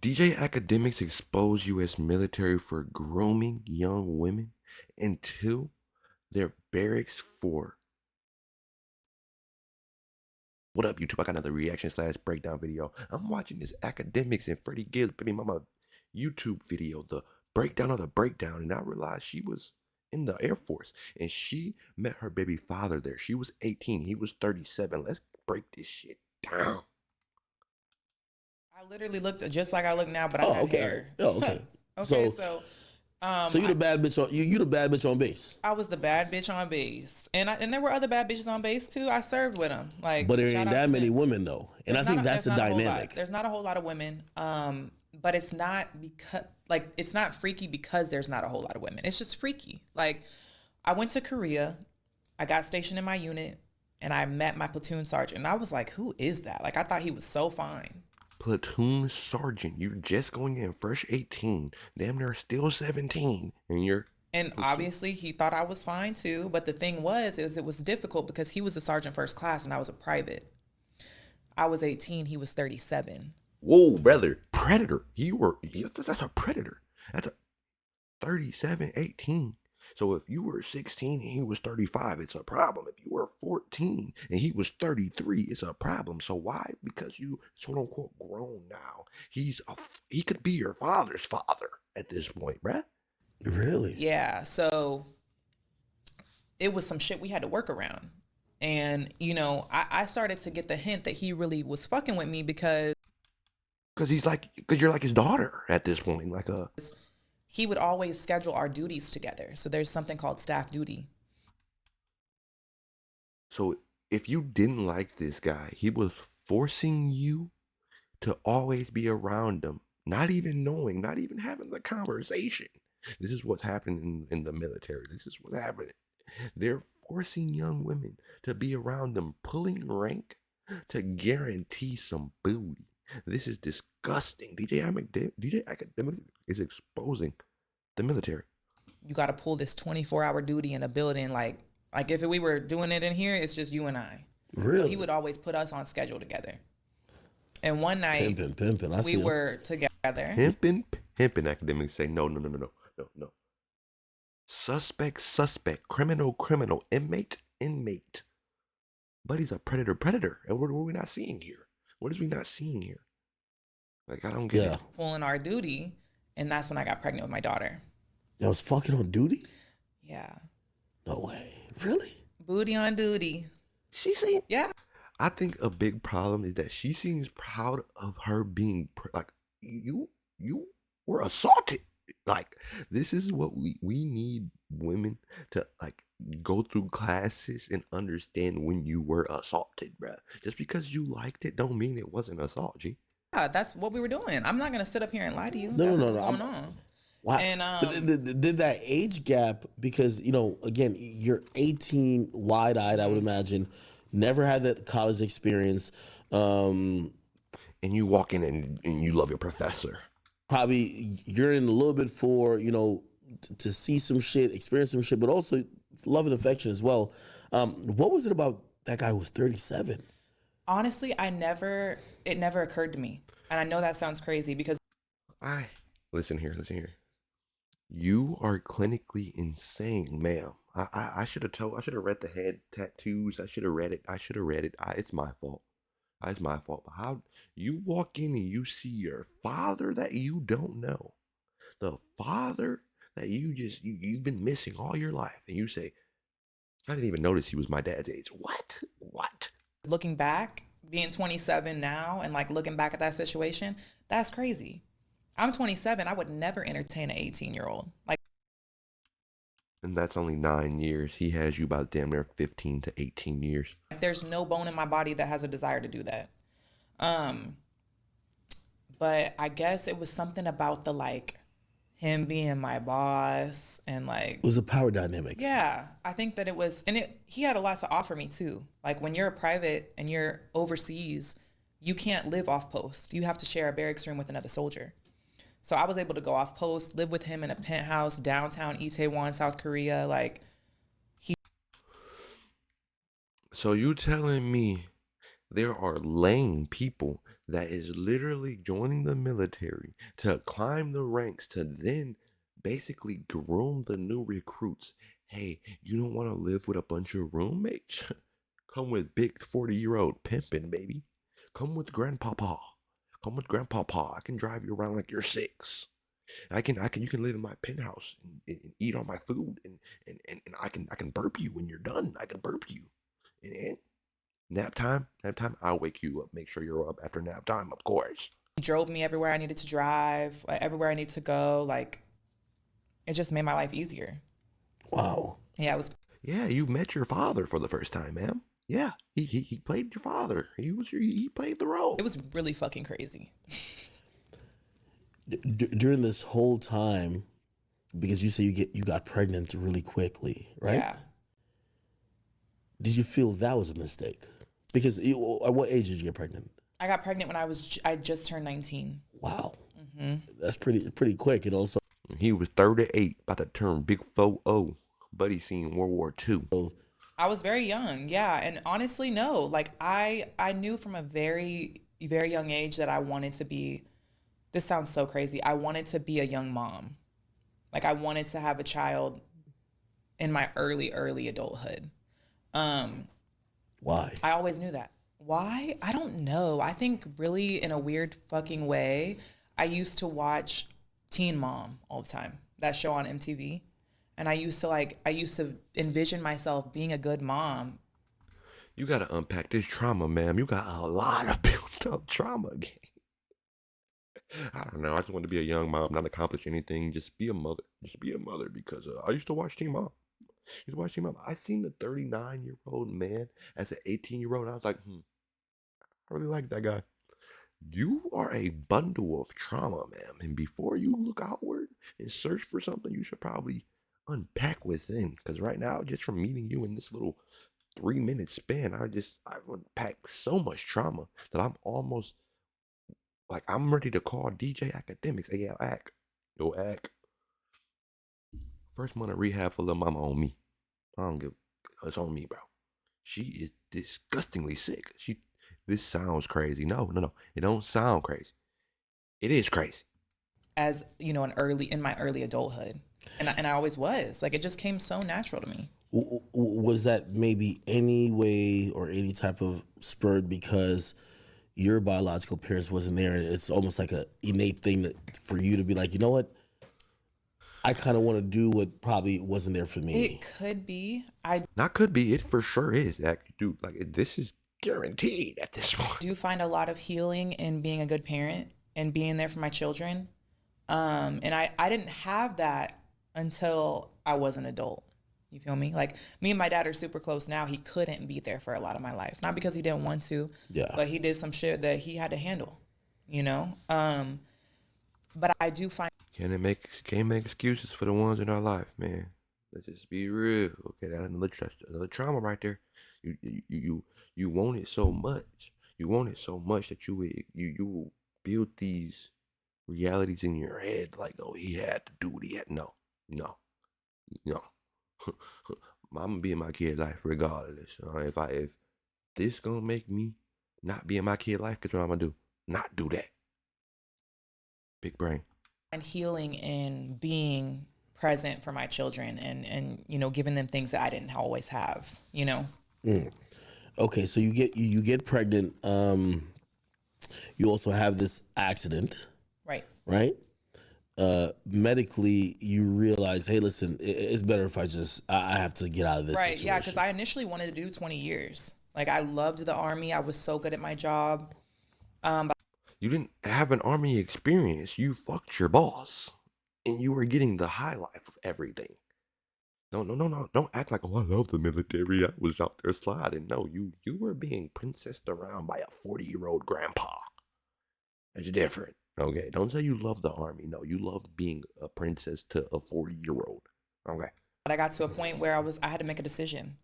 DJ Academics expose U.S. military for grooming young women into their barracks for. What up, YouTube? I got another reaction / breakdown video. I'm watching this Academics and Freddie Gibbs baby mama YouTube video, the breakdown of the breakdown, and I realized she was in the Air Force and she met her baby father there. She was 18, he was 37. Let's break this shit down. I literally looked just like I look now, but I had okay. hair. Oh, okay. Okay, so you the bad bitch on you the bad bitch on base. I was the bad bitch on base, and there were other bad bitches on base too. I served with them, like. But there ain't that many women though, and I think that's the dynamic. There's not a whole lot of women, but it's not because it's not freaky because there's not a whole lot of women. It's just freaky. Like, I went to Korea, I got stationed in my unit, and I met my platoon sergeant, and I was like, who is that? Like, I thought he was so fine. Platoon sergeant, you're just going in fresh 18, damn near still 17, and you're. And obviously he thought I was fine too, but the thing was, it was difficult because he was a sergeant first class and I was a private. I was 18, he was 37. Whoa, brother, predator. That's a predator. That's a 37, 18. So if you were 16 and he was 35, it's a problem. If you were 14 and he was 33, it's a problem. So why? Because you quote unquote grown now. He could be your father's father at this point, bruh. Really? Yeah. So it was some shit we had to work around. And, you know, I started to get the hint that he really was fucking with me because you're like his daughter at this point. He would always schedule our duties together. So there's something called staff duty. So if you didn't like this guy, he was forcing you to always be around him, not even knowing, not even having the conversation. This is what's happening in the military. This is what's happening. They're forcing young women to be around them, pulling rank to guarantee some booty. This is disgusting. DJ Academics is exposing the military. You got to pull this 24-hour duty in a building. Like if we were doing it in here, it's just you and I. Really? So he would always put us on schedule together. And one night, pimping. We were together. Pimping. Academics say no. Suspect. Criminal. Inmate. But he's a predator. And what are we not seeing here? What is we not seeing here? Like, I don't get it. Pulling our duty, and that's when I got pregnant with my daughter. I was fucking on duty? Yeah. No way. Really? Booty on duty. She seemed. Yeah. I think a big problem is that she seems proud of her being like, you were assaulted. Like, this is what we need women to like go through classes and understand when you were assaulted, bruh. Just because you liked it don't mean it wasn't assault, G. Yeah, that's what we were doing. I'm not gonna sit up here and lie to you. No. What's going on. Wow. And did that age gap, because, you know, again, you're 18, wide-eyed, I would imagine, never had that college experience. And you walk in and you love your professor. Probably you're in a little bit for, you know, to see some shit, experience some shit, but also love and affection as well. What was it about that guy who was 37? Honestly, it never occurred to me. And I know that sounds crazy because Listen here. You are clinically insane, ma'am. I should have read the head tattoos. I should have read it. It's my fault. It's my fault. But how you walk in and you see your father that you don't know, the father that you've been missing all your life, and you say, I didn't even notice he was my dad's age. What? looking back, being 27 now and like looking back at that situation, that's crazy. I'm 27. I would never entertain an 18-year-old. Like, and that's only 9 years. He has you about damn near 15 to 18 years. there's no bone in my body that has a desire to do that. But I guess it was something about the like him being my boss and like It was a power dynamic. yeah, I think that it was, and he had a lot to offer me too. Like when you're a private and you're overseas, you can't live off post. You have to share a barracks room with another soldier. So I was able to go off post, live with him in a penthouse downtown Itaewon, South Korea. Like So you telling me There are lame people that is literally joining the military to climb the ranks to then basically groom the new recruits. Hey, you don't want to live with a bunch of roommates? Come with big 40-year-old pimping, baby. Come with grandpapa. Come with grandpapa. I can drive you around like you're 6. You can live in my penthouse and eat all my food and I can burp you when you're done. I can burp you. And nap time, I'll wake you up, make sure you're up after nap time, of course. He drove me everywhere I needed to drive, like everywhere I need to go. Like it just made my life easier. Wow. Yeah, it was. Yeah, you met your father for the first time, ma'am. Yeah, he played your father. He played the role. It was really fucking crazy. During this whole time, because you say you got pregnant really quickly, right? Yeah. Did you feel that was a mistake? Because at what age did you get pregnant? I got pregnant when I just turned 19. Wow. That's pretty quick. And also, He was 38, about to turn big 4-0. Buddy seen World War II. I was very young, yeah, and honestly, no. Like I knew from a very very young age that I wanted to be. This sounds so crazy. I wanted to be a young mom. Like I wanted to have a child in my early adulthood. why? I always knew that. Why? I don't know. I think really in a weird fucking way, I used to watch Teen Mom all the time. That show on MTV. And I used to envision myself being a good mom. You gotta unpack this trauma, ma'am. You got a lot of built up trauma again. I don't know. I just want to be a young mom, not accomplish anything. Just be a mother. Just be a mother because I used to watch Teen Mom. I seen the 39-year-old man as an 18-year-old. I was like, I really like that guy. You are a bundle of trauma, ma'am. And before you look outward and search for something, you should probably unpack within. Because right now, just from meeting you in this little 3-minute span, I've unpacked so much trauma that I'm almost like I'm ready to call DJ Akademiks. Hey, yo, Ak. First month of rehab for little mama on me. I don't give. It's on me, bro. She is disgustingly sick. This sounds crazy. No. It don't sound crazy. It is crazy. As you know, in my early adulthood, and I always was. Like it just came so natural to me. Was that maybe any way or any type of spurred because your biological parents wasn't there, and it's almost like a innate thing for you to be like, you know what? I kind of want to do what probably wasn't there for me. It could be. Not could be. It for sure is. Dude, like this is guaranteed at this point. Do find a lot of healing in being a good parent and being there for my children. And I didn't have that until I was an adult. You feel me? Like me and my dad are super close now. He couldn't be there for a lot of my life. Not because he didn't want to, but he did some shit that he had to handle, you know? But I do find Can't make excuses for the ones in our life, man. Let's just be real. Okay, that's another trauma right there. You want it so much. You want it so much that you build these realities in your head like, oh, he had to do what he had. No. I'm gonna be in my kid's life regardless. If this gonna make me not be in my kid's life, guess what I'm gonna do? Not do that. Big brain. and healing in being present for my children and you know, giving them things that I didn't always have, you know. Okay, so you get pregnant. You also have this accident, right? Medically, you realize, hey, listen, it's better if I have to get out of this situation. Yeah, because I initially wanted to do 20 years. Like I loved the Army. I was so good at my job. You didn't have an Army experience. You fucked your boss. And you were getting the high life of everything. No. Don't act like, oh, I love the military. I was out there sliding. No, you were being princessed around by a 40-year-old grandpa. It's different. Okay, don't say you love the Army. No, you loved being a princess to a 40-year-old. Okay. But I got to a point where I had to make a decision.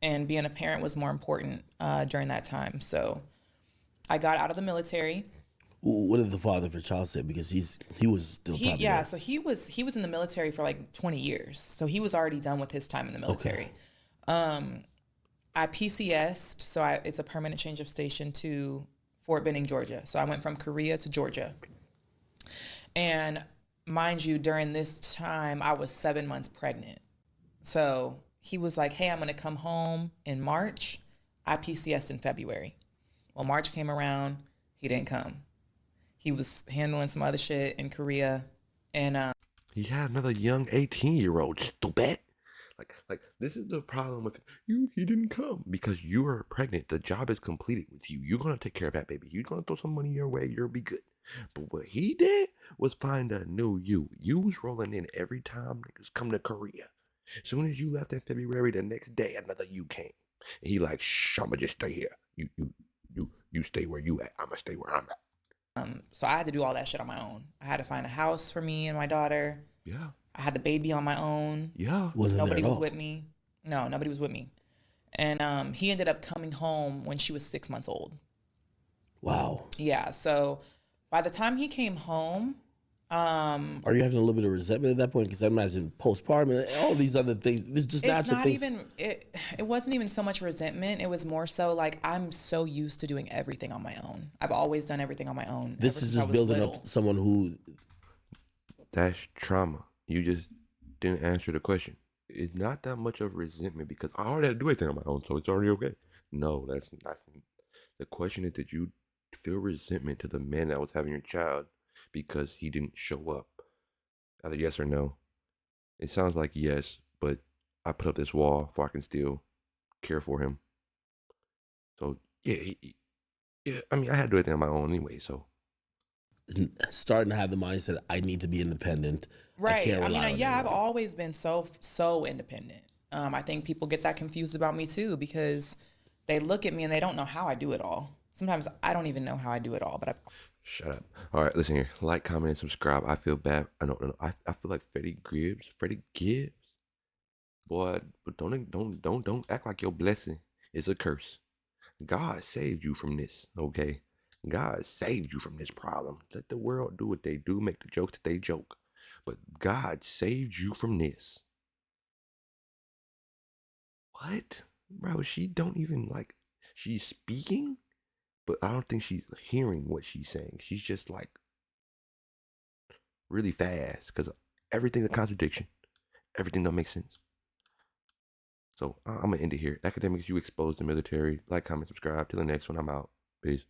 And being a parent was more important during that time. So I got out of the military. What did the father of your child say? Because he was still probably there. So he was in the military for like 20 years. So he was already done with his time in the military. Okay. I PCS'd, so it's a permanent change of station to Fort Benning, Georgia. So I went from Korea to Georgia. And mind you, during this time, I was 7 months pregnant. So he was like, hey, I'm going to come home in March. I PCS'd in February. Well, March came around, he didn't come. He was handling some other shit in Korea. And He had another young 18-year-old, stupid. Like this is the problem with you. He didn't come because you are pregnant. The job is completed with you. You're gonna take care of that baby. You're gonna throw some money your way. You'll be good. But what he did was find a new you. You was rolling in every time niggas come to Korea. As soon as you left in February, the next day another you came. And he like, shh, I'ma just stay here. You stay where you at. I'ma stay where I'm at. so I had to do all that shit on my own. I had to find a house for me and my daughter. Yeah. I had the baby on my own. Yeah. Wasn't Nobody there at was all. with me. No, nobody was with me. And he ended up coming home when she was 6 months old. Wow. Yeah. So by the time he came home, Are you having a little bit of resentment at that point? Because I imagine postpartum and all these other things. It's just it's natural not things. even it wasn't even so much resentment. It was more so like I'm so used to doing everything on my own. I've always done everything on my own. This ever is since I just was building little. up someone who. That's trauma. You just didn't answer the question. It's not that much of resentment because I already had to do everything on my own, so it's already okay. No, that's the question is, did you feel resentment to the man that was having your child because he didn't show up? Either yes or no. It sounds like yes, but I put up this wall so I can still care for him. So yeah, yeah. I mean, I had to do everything on my own anyway. So Starting to have the mindset, I need to be independent. I Right. can't I mean, rely on yeah, I've anyone. always been so independent. I think people get that confused about me too because they look at me and they don't know how I do it all. Sometimes I don't even know how I do it all, but I've shut up. All right, listen here. Like, comment, and subscribe. I feel bad. I don't know. I feel like Freddie Gibbs. Boy, but don't act like your blessing is a curse. God saved you from this, okay? God saved you from this problem. Let the world do what they do, make the jokes that they joke. But God saved you from this. What? Bro, she don't even like, she's speaking, but I don't think she's hearing what she's saying. She's just like really fast because everything's a contradiction. Everything don't make sense. So I'm going to end it here. Academics, you expose the military. Like, comment, subscribe. Till the next one, I'm out. Peace.